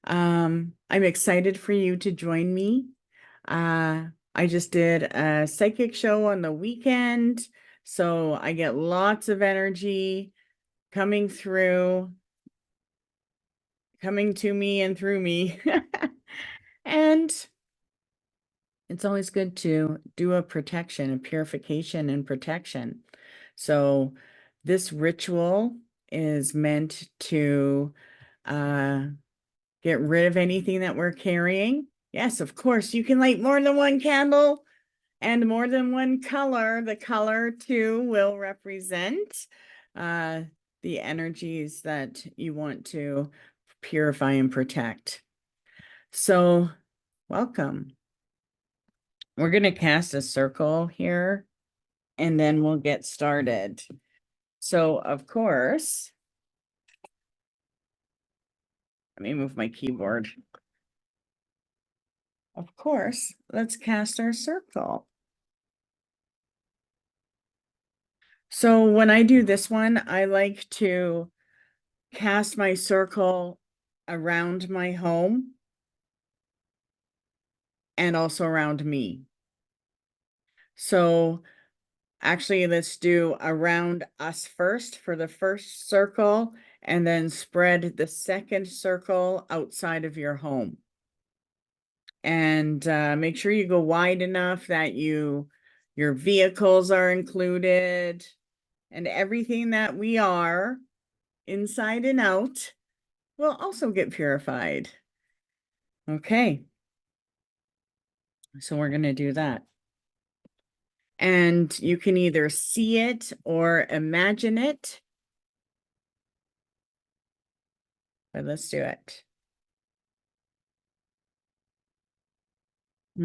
I'm excited for you to join me. I just did a psychic show on the weekend, so I get lots of energy coming through, coming to me and through me. And it's always good to do a protection, a purification and protection. So this ritual is meant to get rid of anything that we're carrying. Yes, of course, you can light more than one candle and more than one color. The color too will represent the energies that you want to purify and protect. So welcome. We're going to cast a circle here and then we'll get started. So of course, let me move my keyboard. Of course, let's cast our circle. So when I do this one, I like to cast my circle around my home and also around me. So actually, let's do around us first for the first circle, and then spread the second circle outside of your home. And make sure you go wide enough that your vehicles are included and everything that we are inside and out will also get purified. Okay. So we're going to do that. And you can either see it or imagine it. But let's do it. I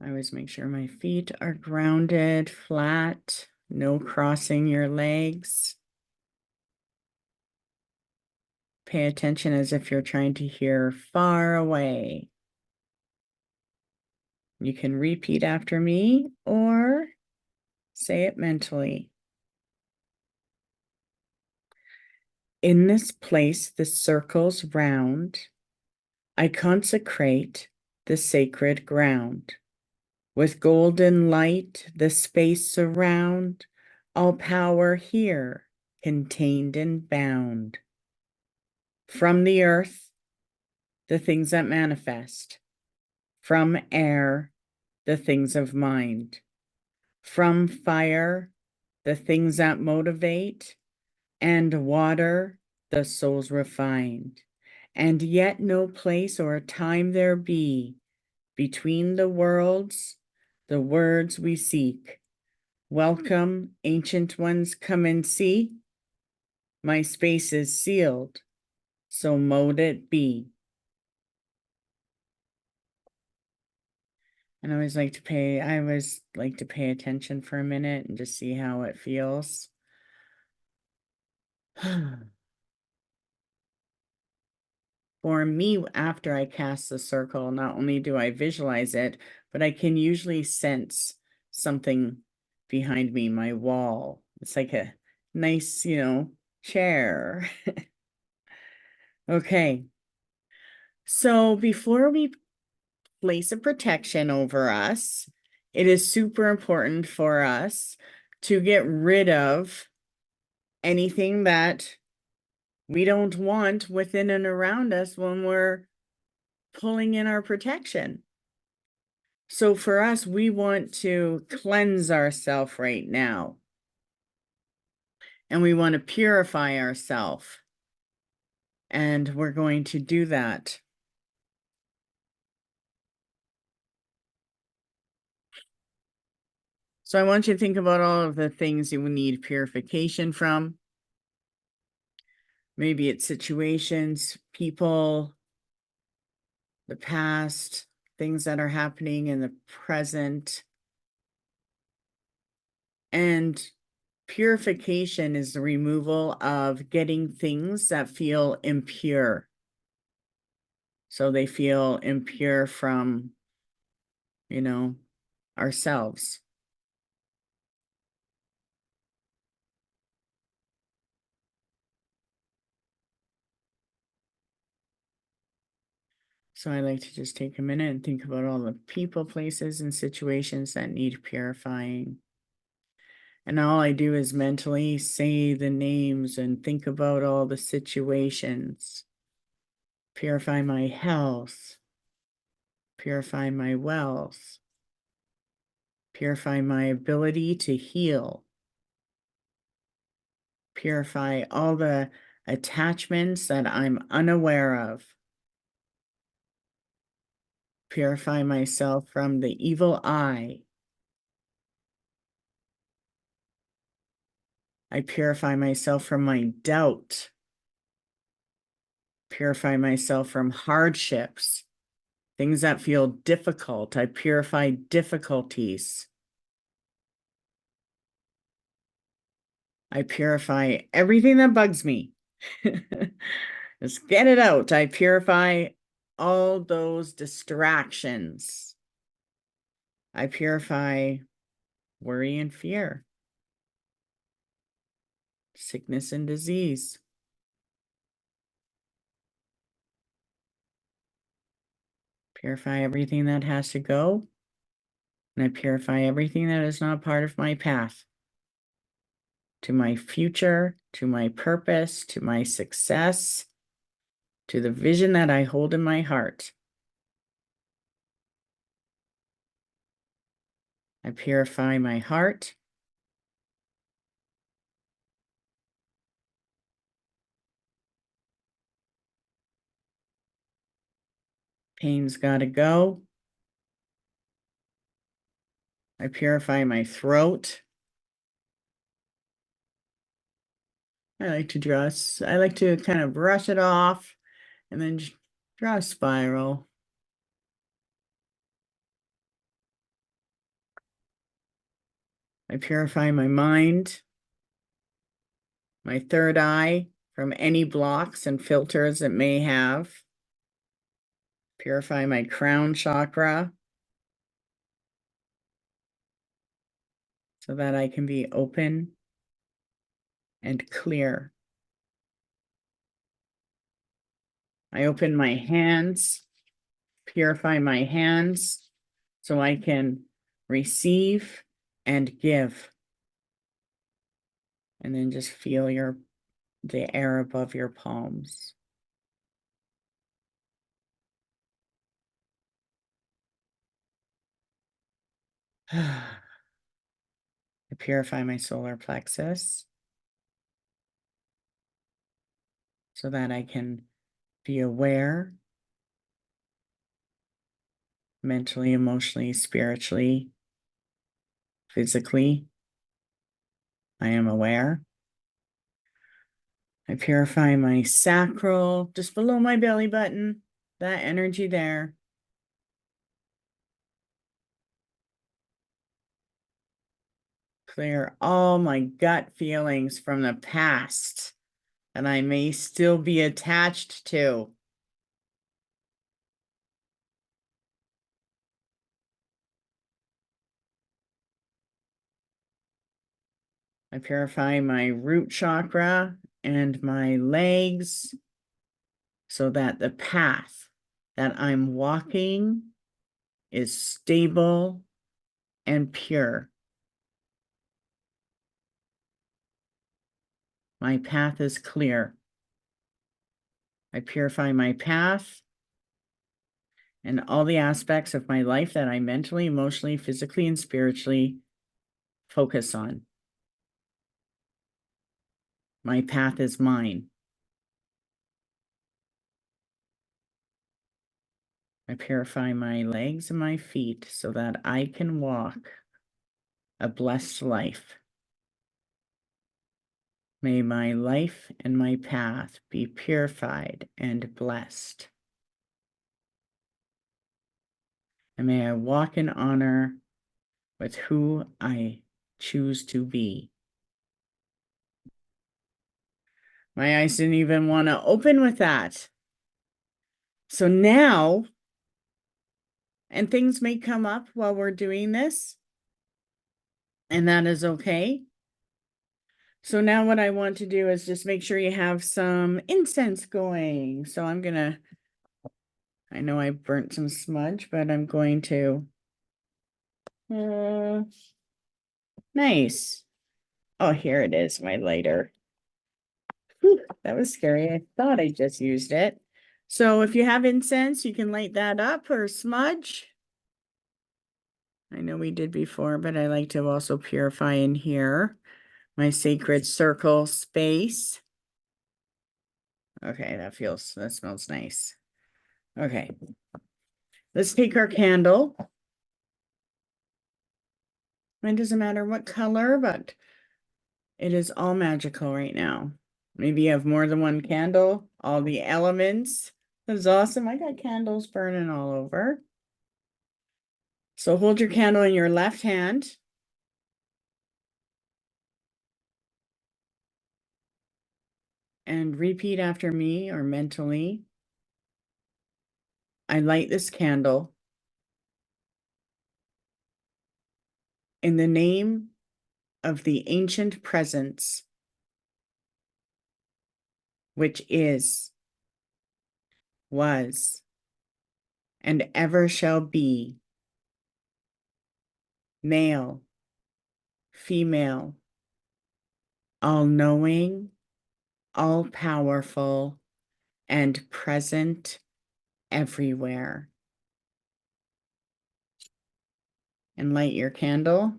always make sure my feet are grounded, flat, no crossing your legs. Pay attention as if you're trying to hear far away. You can repeat after me or say it mentally. In this place, the circles round, I consecrate the sacred ground. With golden light, the space surround, all power here, contained and bound. From the earth, the things that manifest. From air, the things of mind. From fire, the things that motivate. And water, the soul's refined. And yet no place or time there be between the worlds, the words we seek. Welcome, ancient ones, come and see. My space is sealed, so mote it be. And I always like to pay attention for a minute and just see how it feels. For me, after I cast the circle, not only do I visualize it, but I can usually sense something behind me, my wall. It's like a nice, chair. Okay. So before we place a protection over us, it is super important for us to get rid of anything that we don't want within and around us when we're pulling in our protection. So for us, we want to cleanse ourselves right now. And we want to purify ourselves. And we're going to do that. So I want you to think about all of the things you need purification from. Maybe it's situations, people, the past, things that are happening in the present. And purification is the removal of getting things that feel impure. So they feel impure from, ourselves. So I like to just take a minute and think about all the people, places, and situations that need purifying. And all I do is mentally say the names and think about all the situations. Purify my health. Purify my wealth. Purify my ability to heal. Purify all the attachments that I'm unaware of. Purify myself from the evil eye. I purify myself from my doubt. Purify myself from hardships, things that feel difficult. I purify difficulties. I purify everything that bugs me. Just get it out. I purify all those distractions. I purify worry and fear, sickness and disease. Purify everything that has to go. And I purify everything that is not part of my path to my future, to my purpose, to my success, to the vision that I hold in my heart. I purify my heart. Pain's got to go. I purify my throat. I like to kind of brush it off and then just draw a spiral. I purify my mind, my third eye from any blocks and filters it may have. Purify my crown chakra so that I can be open and clear. I open my hands, purify my hands so I can receive and give. And then just feel the air above your palms. I purify my solar plexus so that I can be aware mentally, emotionally, spiritually, physically. I am aware. I purify my sacral, just below my belly button, that energy there. Clear all my gut feelings from the past that I may still be attached to. I purify my root chakra and my legs so that the path that I'm walking is stable and pure. My path is clear. I purify my path and all the aspects of my life that I mentally, emotionally, physically, and spiritually focus on. My path is mine. I purify my legs and my feet so that I can walk a blessed life. May my life and my path be purified and blessed. And may I walk in honor with who I choose to be. My eyes didn't even want to open with that. So now, and things may come up while we're doing this, and that is okay. So now what I want to do is just make sure you have some incense going. So I'm I know I burnt some smudge, but I'm going to. Nice. Oh, here it is, my lighter. Whew, that was scary. I thought I just used it. So if you have incense, you can light that up or smudge. I know we did before, but I like to also purify in here my sacred circle space. Okay, that smells nice. Okay, let's take our candle. It doesn't matter what color, but it is all magical right now. Maybe you have more than one candle, all the elements. That's awesome. I got candles burning all over. So hold your candle in your left hand. And repeat after me or mentally. I light this candle in the name of the ancient presence, which is, was, and ever shall be, male, female, all-knowing, all-powerful, and present everywhere. And light your candle.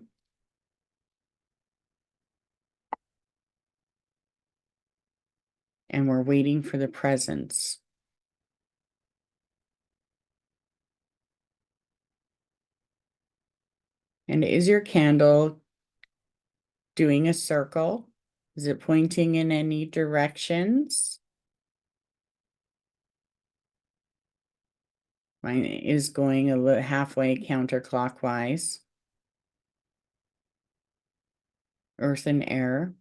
And we're waiting for the presence. And is your candle doing a circle? Is it pointing in any directions? Mine is going a little halfway counterclockwise. Earth and air.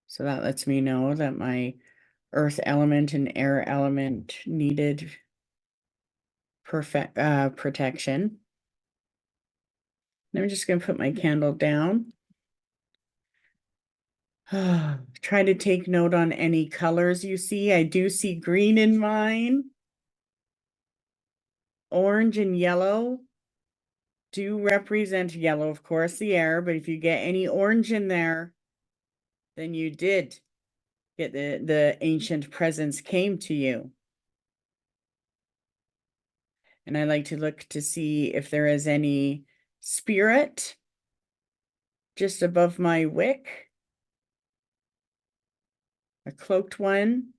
So that lets me know that my earth element and air element needed protection. I'm just going to put my candle down. Try to take note on any colors you see. I do see green in mine. Orange and yellow do represent yellow, of course, the air, but if you get any orange in there, then you did get the ancient presence came to you. And I like to look to see if there is any spirit just above my wick. A cloaked one.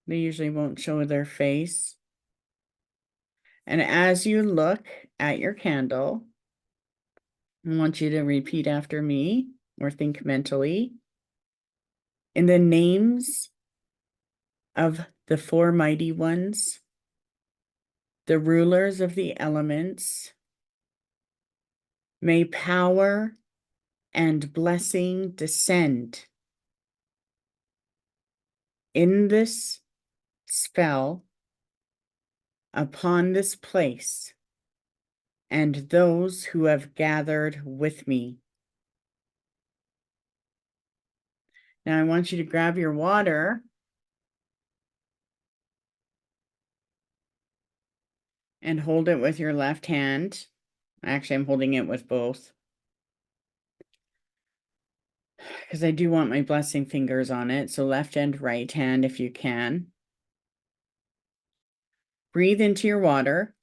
They usually won't show their face. And as you look at your candle, I want you to repeat after me or think mentally. In the names of the four mighty ones, the rulers of the elements, may power and blessing descend in this spell upon this place and those who have gathered with me. Now I want you to grab your water and hold it with your left hand. Actually, I'm holding it with both because I do want my blessing fingers on it. So left and right hand if you can. Breathe into your water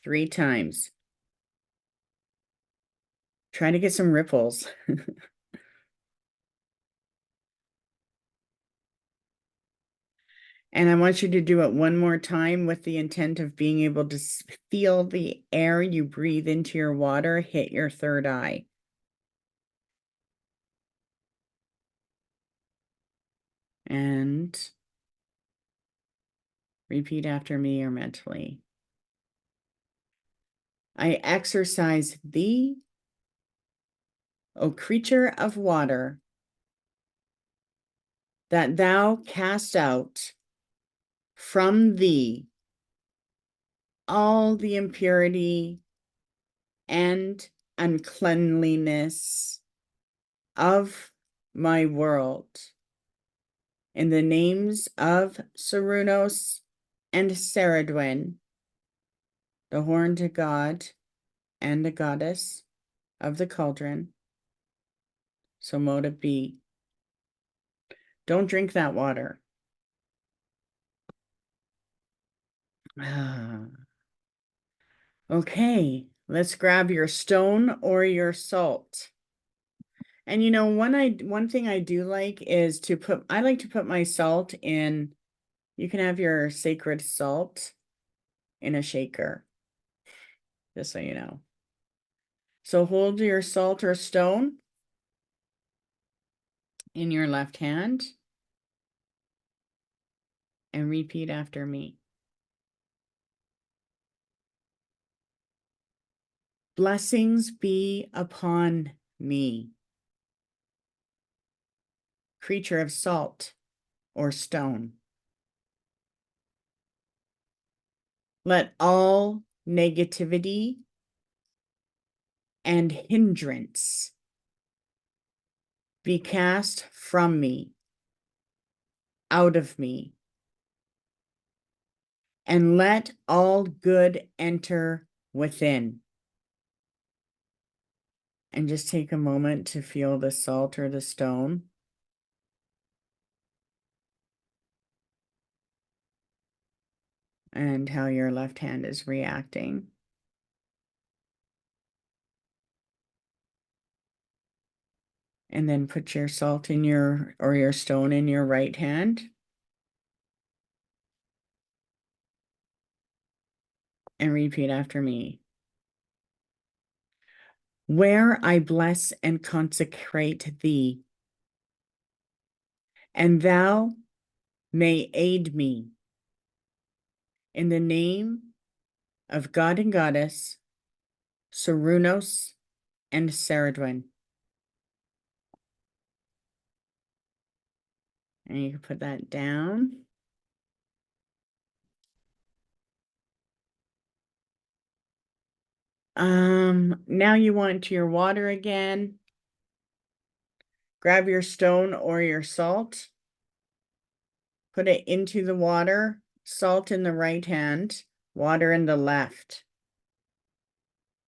3 times. Try to get some ripples. And I want you to do it one more time with the intent of being able to feel the air you breathe into your water hit your third eye. And repeat after me or mentally. I exercise thee, O creature of water, that thou cast out from thee all the impurity and uncleanliness of my world, in the names of Cernunnos and Ceridwen, the horned god and the goddess of the cauldron, so mote it be. Don't drink that water. Okay, let's grab your stone or your salt. And you know, one thing I do like is I like to put my salt in, you can have your sacred salt in a shaker, just so you know. So hold your salt or stone in your left hand and repeat after me. Blessings be upon me, creature of salt or stone. Let all negativity and hindrance be cast from me, out of me, and let all good enter within. And just take a moment to feel the salt or the stone. And how your left hand is reacting. And then put your salt in your stone in your right hand. And repeat after me. Where I bless and consecrate thee, and thou may aid me in the name of God and Goddess, Cernunnos and Ceridwen. And you can put that down. Now you want your water again. Grab your stone or your salt. Put it into the water, salt in the right hand, water in the left.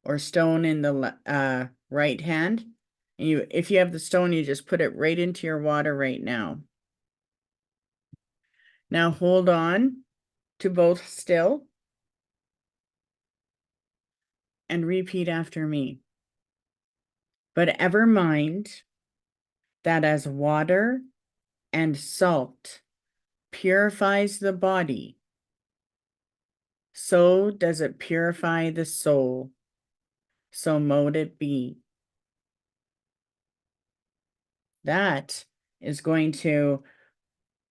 Or stone in the right hand. And if you have the stone, you just put it right into your water right now. Now hold on to both still. And repeat after me. But ever mind that as water and salt purifies the body, so does it purify the soul. So mote it be. That is going to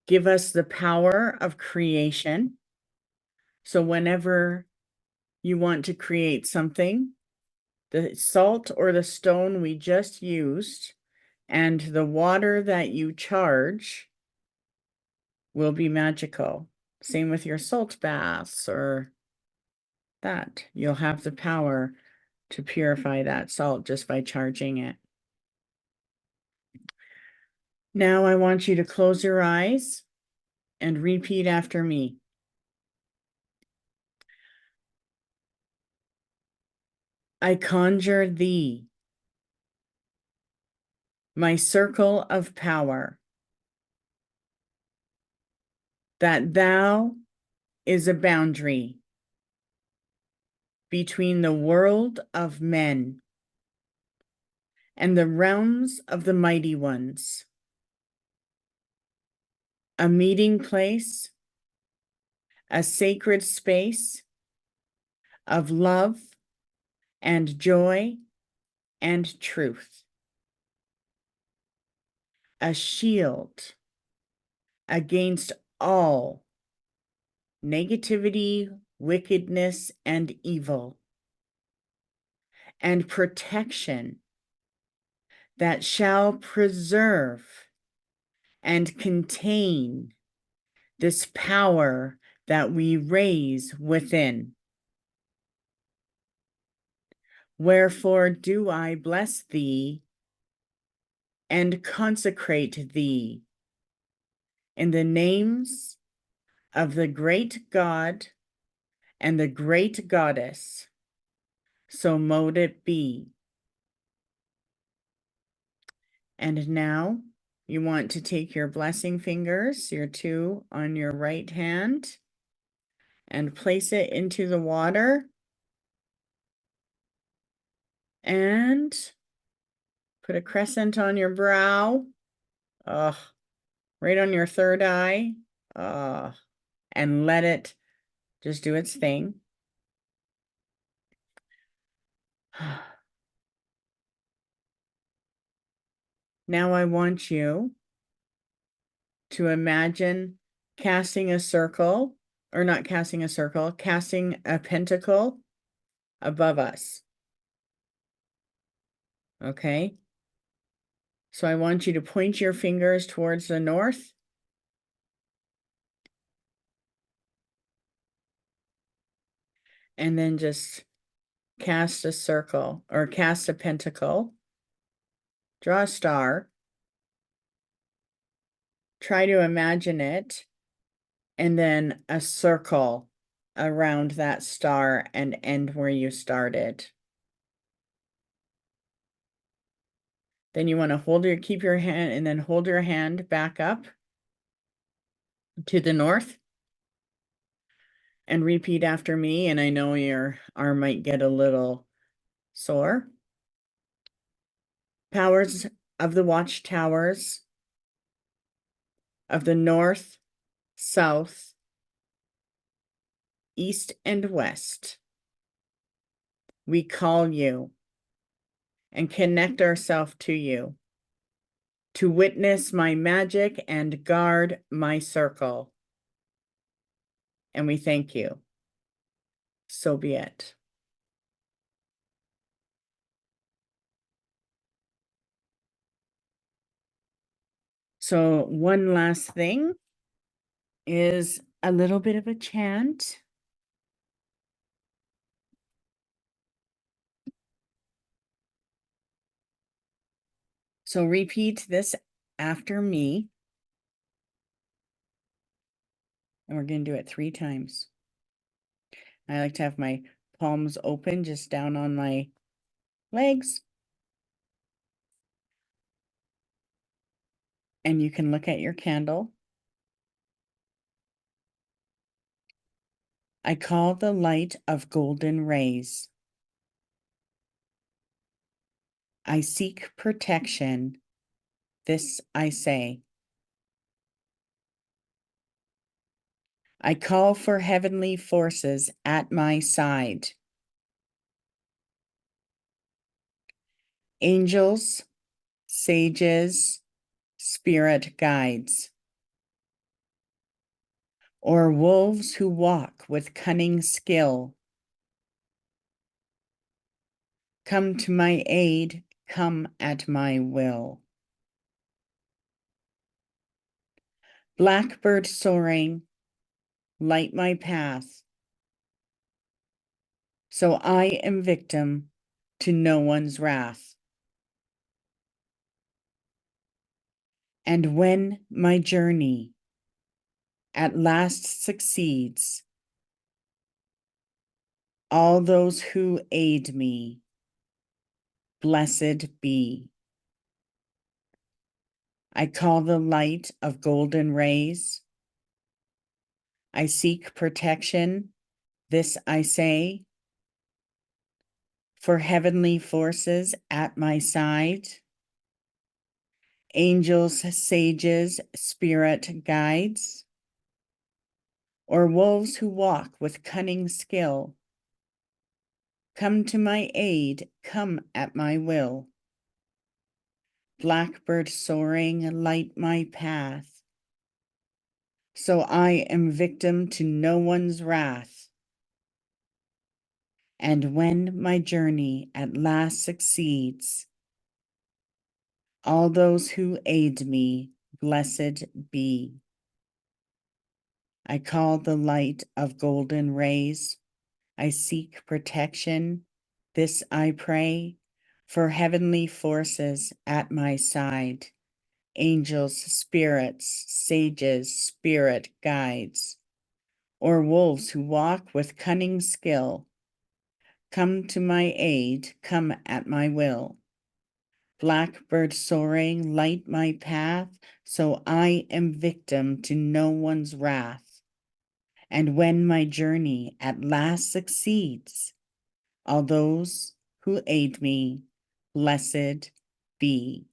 give us the power of creation. So whenever you want to create something, the salt or the stone we just used and the water that you charge will be magical. Same with your salt baths or that. You'll have the power to purify that salt just by charging it. Now I want you to close your eyes and repeat after me. I conjure thee, my circle of power, that thou is a boundary between the world of men and the realms of the mighty ones, a meeting place, a sacred space of love and joy and truth, a shield against all negativity, wickedness, and evil, and protection that shall preserve and contain this power that we raise within. Wherefore do I bless thee and consecrate thee in the names of the great God and the great Goddess, so mote it be. And now you want to take your blessing fingers, your two on your right hand, and place it into the water. And put a crescent on your brow. Right on your third eye. And let it just do its thing. Now I want you to imagine casting a circle, or not casting a circle, casting a pentacle above us. Okay? So I want you to point your fingers towards the north. And then just cast a circle or cast a pentacle. Draw a star. Try to imagine it. And then a circle around that star and end where you started. Then you want to keep your hand and then hold your hand back up to the north and repeat after me. And I know your arm might get a little sore. Powers of the watchtowers of the north, south, east, and west, we call you and connect ourselves to you to witness my magic and guard my circle. And we thank you. So be it. So one last thing is a little bit of a chant. So repeat this after me. And we're going to do it 3 times. I like to have my palms open just down on my legs. And you can look at your candle. I call the light of golden rays. I seek protection. This I say. I call for heavenly forces at my side. Angels, sages, spirit guides, or wolves who walk with cunning skill. Come to my aid, come at my will. Blackbird soaring, light my path, so I am victim to no one's wrath. And when my journey at last succeeds, all those who aid me, blessed be. I call the light of golden rays. I seek protection, this I say, for heavenly forces at my side. Angels, sages, spirit guides, or wolves who walk with cunning skill. Come to my aid, come at my will. Blackbird soaring, light my path, so I am victim to no one's wrath. And when my journey at last succeeds, all those who aid me, blessed be. I call the light of golden rays. I seek protection. This I pray, for heavenly forces at my side. angels, spirits, sages, spirit guides, or wolves who walk with cunning skill. Come to my aid, come at my will. Blackbird soaring, light my path, so I am victim to no one's wrath. And when my journey at last succeeds, all those who aid me, blessed be.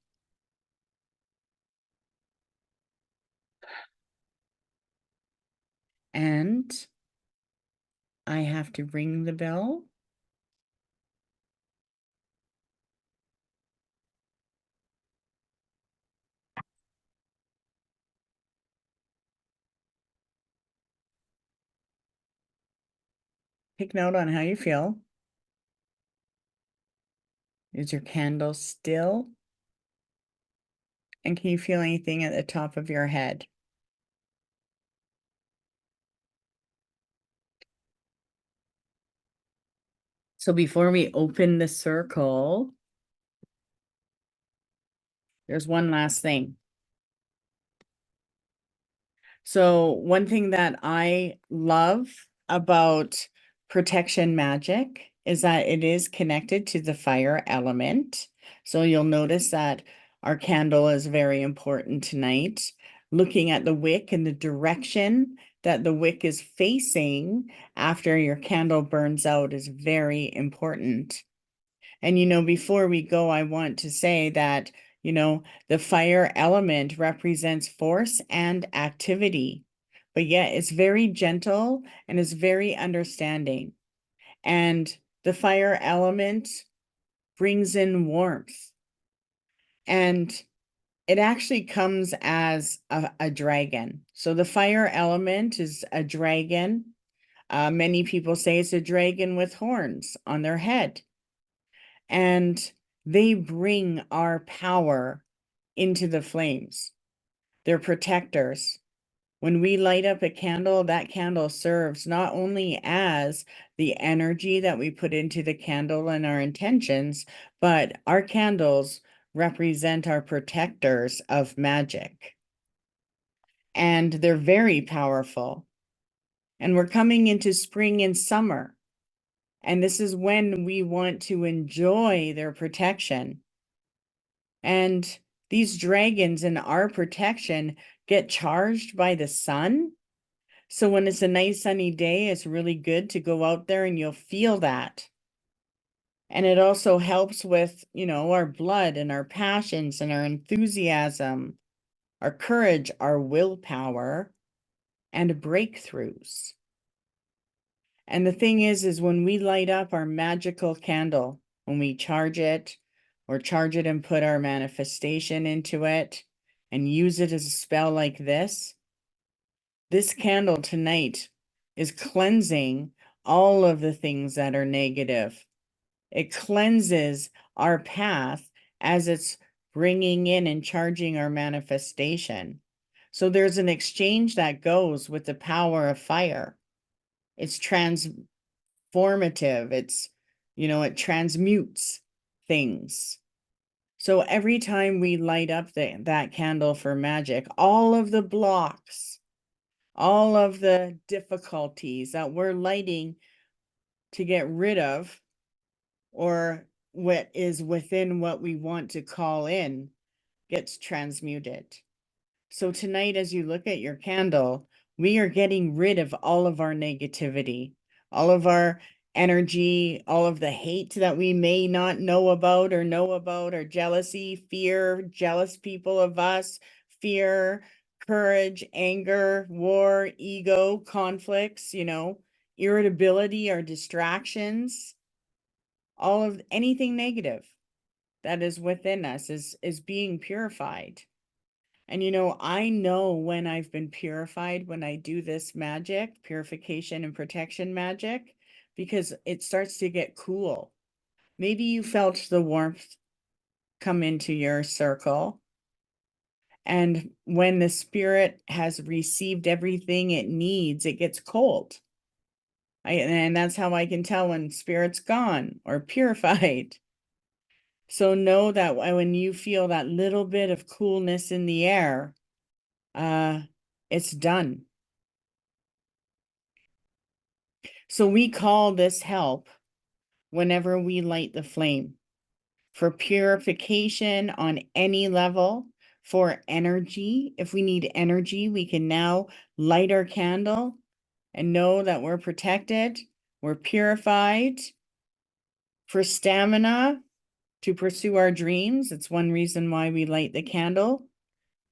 And I have to ring the bell. Take note on how you feel. Is your candle still? And can you feel anything at the top of your head? So before we open the circle, there's one last thing. So one thing that I love about protection magic is that it is connected to the fire element. So you'll notice that our candle is very important tonight. Looking at the wick and the direction that the wick is facing after your candle burns out is very important. And, before we go, I want to say that, the fire element represents force and activity, but yet it's very gentle and is very understanding. And the fire element brings in warmth. And it actually comes as a dragon. So the fire element is a dragon. Many people say it's a dragon with horns on their head. And they bring our power into the flames. They're protectors. When we light up a candle, that candle serves not only as the energy that we put into the candle and our intentions, but our candles represent our protectors of magic. And they're very powerful. And we're coming into spring and summer. And this is when we want to enjoy their protection. And these dragons in our protection get charged by the sun. So when it's a nice sunny day, it's really good to go out there and you'll feel that. And it also helps with, our blood and our passions and our enthusiasm, our courage, our willpower, and breakthroughs. And the thing is when we light up our magical candle, when we charge it or charge it and put our manifestation into it and use it as a spell like this candle tonight is cleansing all of the things that are negative. It cleanses our path as it's bringing in and charging our manifestation. So there's an exchange that goes with the power of fire. It's transformative. It's, it transmutes things. So every time we light up that candle for magic, all of the blocks, all of the difficulties that we're lighting to get rid of, or what is within what we want to call in, gets transmuted. So tonight, as you look at your candle, we are getting rid of all of our negativity, all of our energy, all of the hate that we may not know about, or jealousy, fear, jealous people of us, fear, courage, anger, war, ego, conflicts, irritability or distractions, all of anything negative that is within us is being purified. And I know when I've been purified when I do this magic, purification and protection magic, because it starts to get cool. Maybe you felt the warmth come into your circle. And when the spirit has received everything it needs, it gets cold. And that's how I can tell when spirit's gone or purified. So know that when you feel that little bit of coolness in the air, it's done. So we call this help whenever we light the flame for purification on any level, for energy. If we need energy, we can now light our candle and know that we're protected, we're purified. For stamina, to pursue our dreams, it's one reason why we light the candle,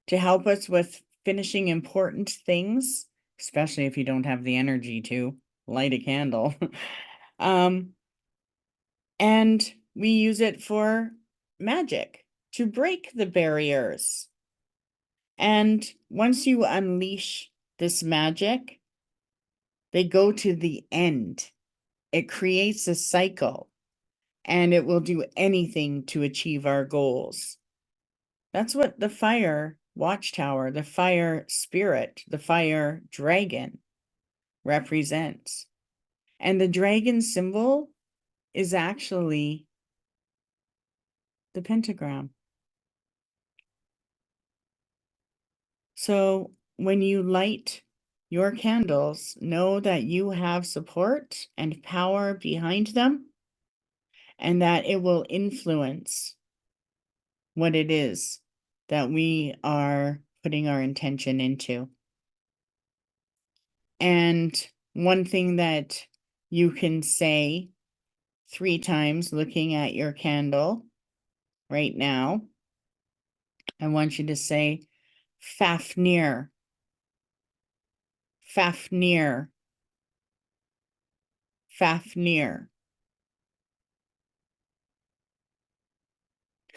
to help us with finishing important things, especially if you don't have the energy to light a candle. And we use it for magic, to break the barriers. And once you unleash this magic, they go to the end. It creates a cycle, and it will do anything to achieve our goals. That's what the fire watchtower, the fire spirit, the fire dragon represents. And the dragon symbol is actually the pentagram. So when you light your candles, know that you have support and power behind them, and that it will influence what it is that we are putting our intention into. And one thing that you can say 3 times looking at your candle right now, I want you to say Fafnir, Fafnir, Fafnir.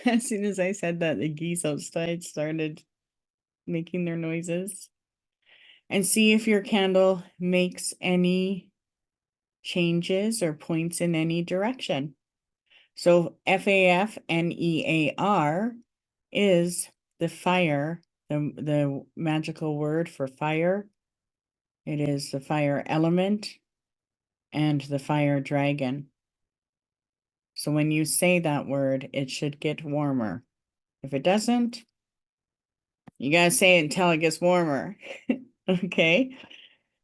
As soon as I said that, the geese outside started making their noises. And see if your candle makes any changes or points in any direction. So Fafnear is the fire, the magical word for fire. It is the fire element and the fire dragon. So when you say that word, it should get warmer. If it doesn't, you gotta say it until it gets warmer. Okay.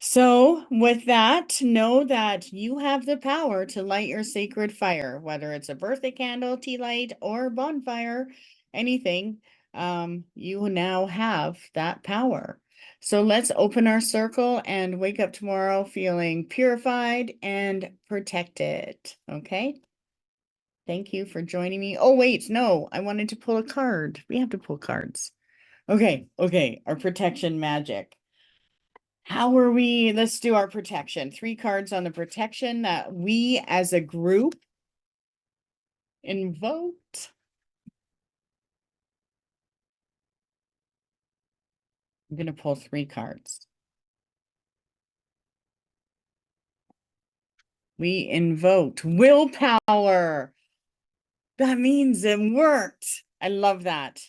So with that, know that you have the power to light your sacred fire, whether it's a birthday candle, tea light, or bonfire, anything, you now have that power. So let's open our circle and wake up tomorrow feeling purified and protected, okay? Thank you for joining me. Oh, wait, no, I wanted to pull a card. We have to pull cards. Okay, our protection magic. How are we? Let's do our protection. 3 cards on the protection that we as a group invoked. I'm going to pull 3 cards. We invoked willpower. That means it worked. I love that.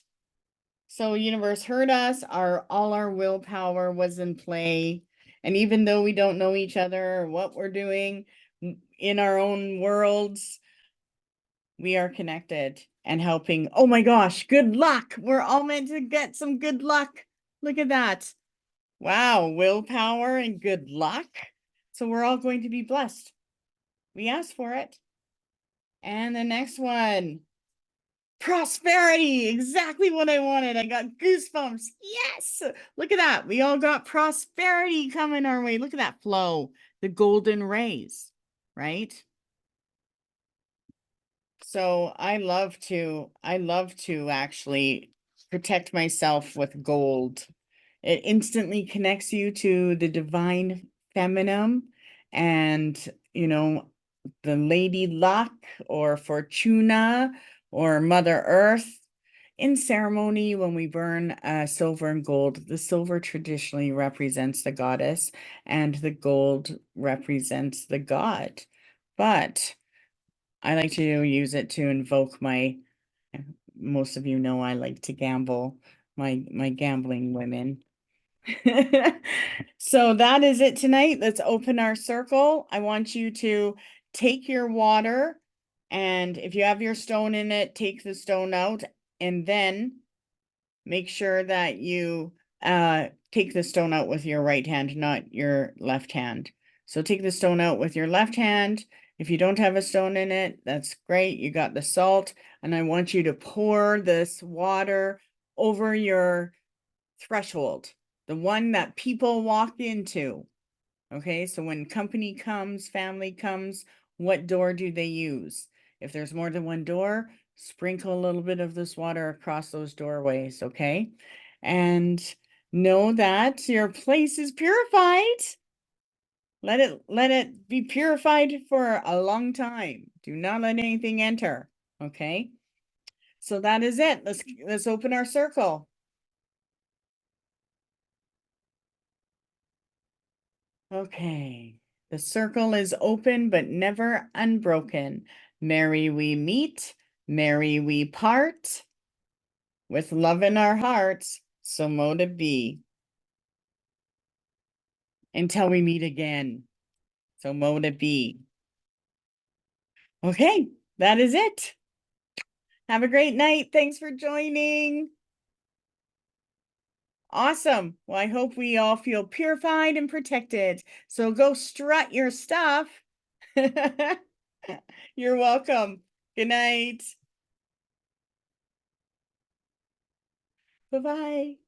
So universe heard us, all our willpower was in play. And even though we don't know each other or what we're doing in our own worlds, we are connected and helping. Oh my gosh, good luck. We're all meant to get some good luck. Look at that. Wow, willpower and good luck. So we're all going to be blessed. We asked for it. And the next one, prosperity, exactly what I wanted. I got goosebumps. Yes. Look at that. We all got prosperity coming our way. Look at that flow, the golden rays, right? So I love to actually protect myself with gold. It instantly connects you to the divine feminine and, the lady luck or fortuna or Mother Earth. In ceremony, when we burn silver and gold, the silver traditionally represents the goddess and the gold represents the god. But I like to use it to invoke most of you know I like to gamble, my gambling women. So that is it tonight. Let's open our circle. I want you to take your water And if you have your stone in it, take the stone out and then make sure that you take the stone out with your right hand, not your left hand. So take the stone out with your left hand. If you don't have a stone in it, that's great. You got the salt, and I want you to pour this water over your threshold, the one that people walk into. Okay, so when company comes, family comes, what door do they use? If there's more than one door, sprinkle a little bit of this water across those doorways, okay? And know that your place is purified. Let it be purified for a long time. Do not let anything enter, okay? So that is it. Let's open our circle. Okay, the circle is open but never unbroken. Merry we meet, merry we part. With love in our hearts, so mote it be. Until we meet again, so mote it be. Okay, that is it. Have a great night. Thanks for joining. Awesome. Well, I hope we all feel purified and protected. So go strut your stuff. You're welcome. Good night. Bye-bye.